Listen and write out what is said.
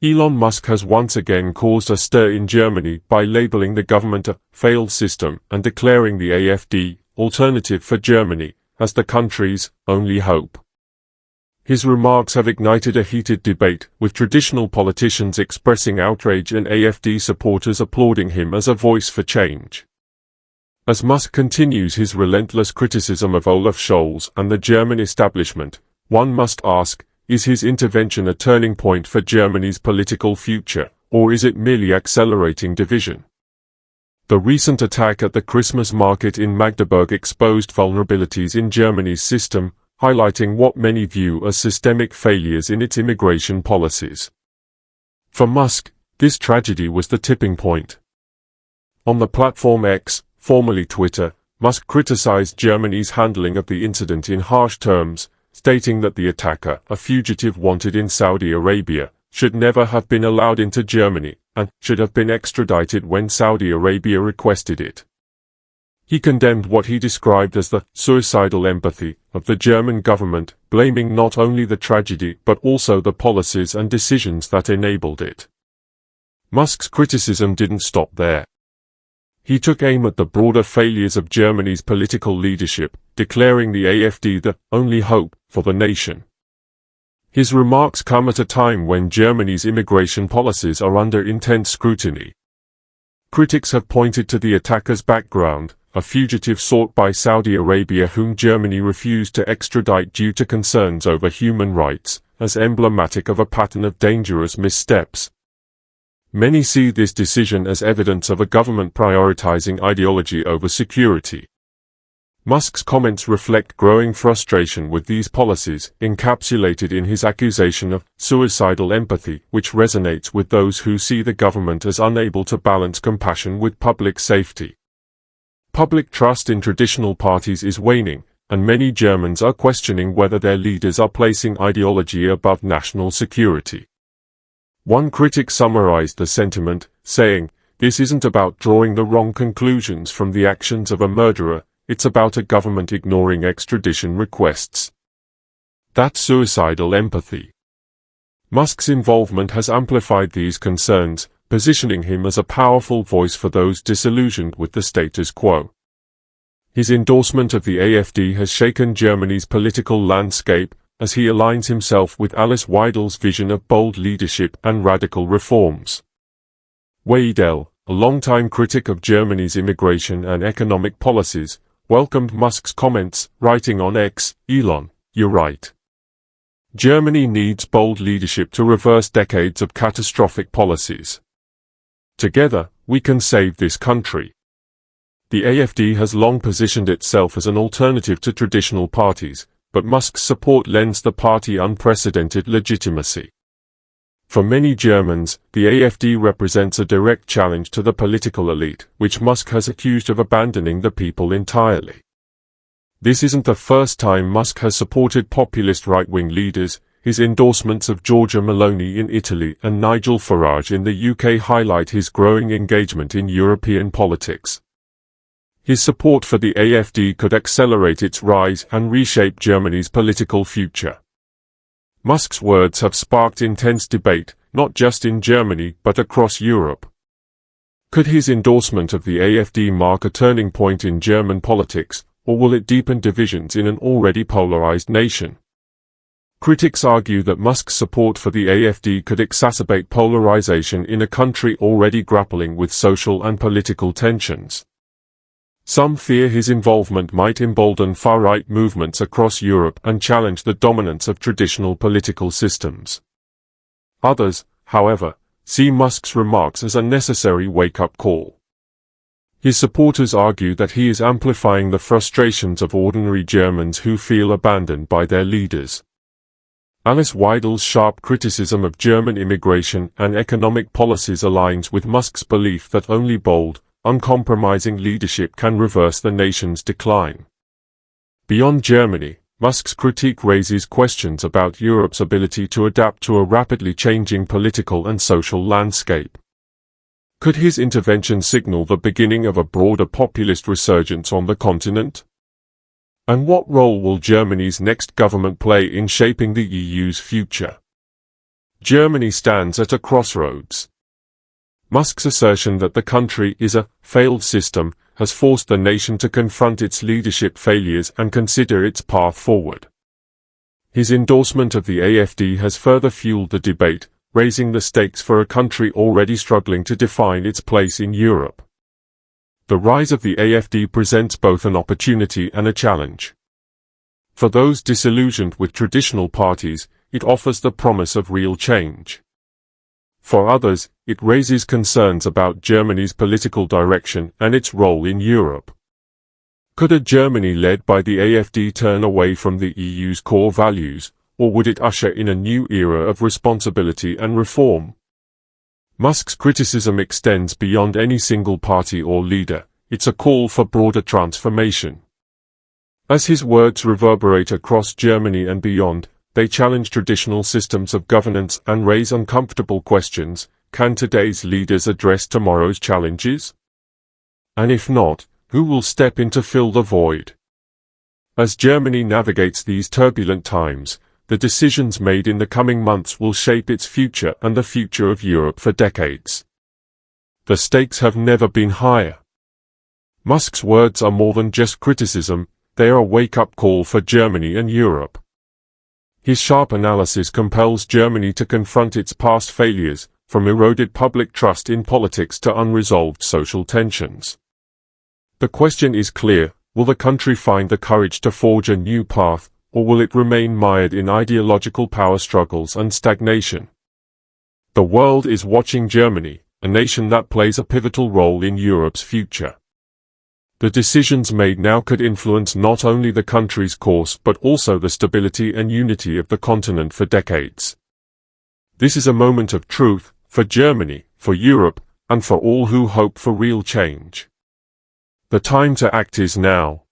Elon Musk has once again caused a stir in Germany by labeling the government a failed system and declaring the AfD, Alternative for Germany, as the country's only hope. His remarks have ignited a heated debate, with traditional politicians expressing outrage and AfD supporters applauding him as a voice for change. As Musk continues his relentless criticism of Olaf Scholz and the German establishment, one must ask, is his intervention a turning point for Germany's political future, or is it merely accelerating division? The recent attack at the Christmas market in Magdeburg exposed vulnerabilities in Germany's system, highlighting what many view as systemic failures in its immigration policies. For Musk, this tragedy was the tipping point. On the platform X, formerly Twitter, Musk criticized Germany's handling of the incident in harsh terms, stating that the attacker, a fugitive wanted in Saudi Arabia, should never have been allowed into Germany, and should have been extradited when Saudi Arabia requested it. He condemned what he described as the suicidal empathy of the German government, blaming not only the tragedy but also the policies and decisions that enabled it. Musk's criticism didn't stop there. He took aim at the broader failures of Germany's political leadership, declaring the AfD the only hope for the nation. His remarks come at a time when Germany's immigration policies are under intense scrutiny. Critics have pointed to the attacker's background, a fugitive sought by Saudi Arabia whom Germany refused to extradite due to concerns over human rights, as emblematic of a pattern of dangerous missteps. Many see this decision as evidence of a government prioritizing ideology over security. Musk's comments reflect growing frustration with these policies, encapsulated in his accusation of suicidal empathy, which resonates with those who see the government as unable to balance compassion with public safety. Public trust in traditional parties is waning, and many Germans are questioning whether their leaders are placing ideology above national security. One critic summarized the sentiment, saying, "This isn't about drawing the wrong conclusions from the actions of a murderer, it's about a government ignoring extradition requests." That's suicidal empathy. Musk's involvement has amplified these concerns, positioning him as a powerful voice for those disillusioned with the status quo. His endorsement of the AfD has shaken Germany's political landscape, as he aligns himself with Alice Weidel's vision of bold leadership and radical reforms. Weidel, a longtime critic of Germany's immigration and economic policies, welcomed Musk's comments, writing on X, "Elon, you're right. Germany needs bold leadership to reverse decades of catastrophic policies. Together, we can save this country." The AfD has long positioned itself as an alternative to traditional parties, but Musk's support lends the party unprecedented legitimacy. For many Germans, the AfD represents a direct challenge to the political elite, which Musk has accused of abandoning the people entirely. This isn't the first time Musk has supported populist right-wing leaders. His endorsements of Giorgia Meloni in Italy and Nigel Farage in the UK highlight his growing engagement in European politics. His support for the AfD could accelerate its rise and reshape Germany's political future. Musk's words have sparked intense debate, not just in Germany but across Europe. Could his endorsement of the AfD mark a turning point in German politics, or will it deepen divisions in an already polarized nation? Critics argue that Musk's support for the AfD could exacerbate polarization in a country already grappling with social and political tensions. Some fear his involvement might embolden far-right movements across Europe and challenge the dominance of traditional political systems. Others, however, see Musk's remarks as a necessary wake-up call. His supporters argue that he is amplifying the frustrations of ordinary Germans who feel abandoned by their leaders. Alice Weidel's sharp criticism of German immigration and economic policies aligns with Musk's belief that only bold, uncompromising leadership can reverse the nation's decline. Beyond Germany, Musk's critique raises questions about Europe's ability to adapt to a rapidly changing political and social landscape. Could his intervention signal the beginning of a broader populist resurgence on the continent? And what role will Germany's next government play in shaping the EU's future? Germany stands at a crossroads. Musk's assertion that the country is a failed system has forced the nation to confront its leadership failures and consider its path forward. His endorsement of the AfD has further fueled the debate, raising the stakes for a country already struggling to define its place in Europe. The rise of the AfD presents both an opportunity and a challenge. For those disillusioned with traditional parties, it offers the promise of real change. For others, it raises concerns about Germany's political direction and its role in Europe. Could a Germany led by the AfD turn away from the EU's core values, or would it usher in a new era of responsibility and reform? Musk's criticism extends beyond any single party or leader. It's a call for broader transformation. As his words reverberate across Germany and beyond, they challenge traditional systems of governance and raise uncomfortable questions. Can today's leaders address tomorrow's challenges? And if not, who will step in to fill the void? As Germany navigates these turbulent times, the decisions made in the coming months will shape its future and the future of Europe for decades. The stakes have never been higher. Musk's words are more than just criticism, they are a wake-up call for Germany and Europe. His sharp analysis compels Germany to confront its past failures, from eroded public trust in politics to unresolved social tensions. The question is clear: will the country find the courage to forge a new path, or will it remain mired in ideological power struggles and stagnation? The world is watching Germany, a nation that plays a pivotal role in Europe's future. The decisions made now could influence not only the country's course but also the stability and unity of the continent for decades. This is a moment of truth, for Germany, for Europe, and for all who hope for real change. The time to act is now.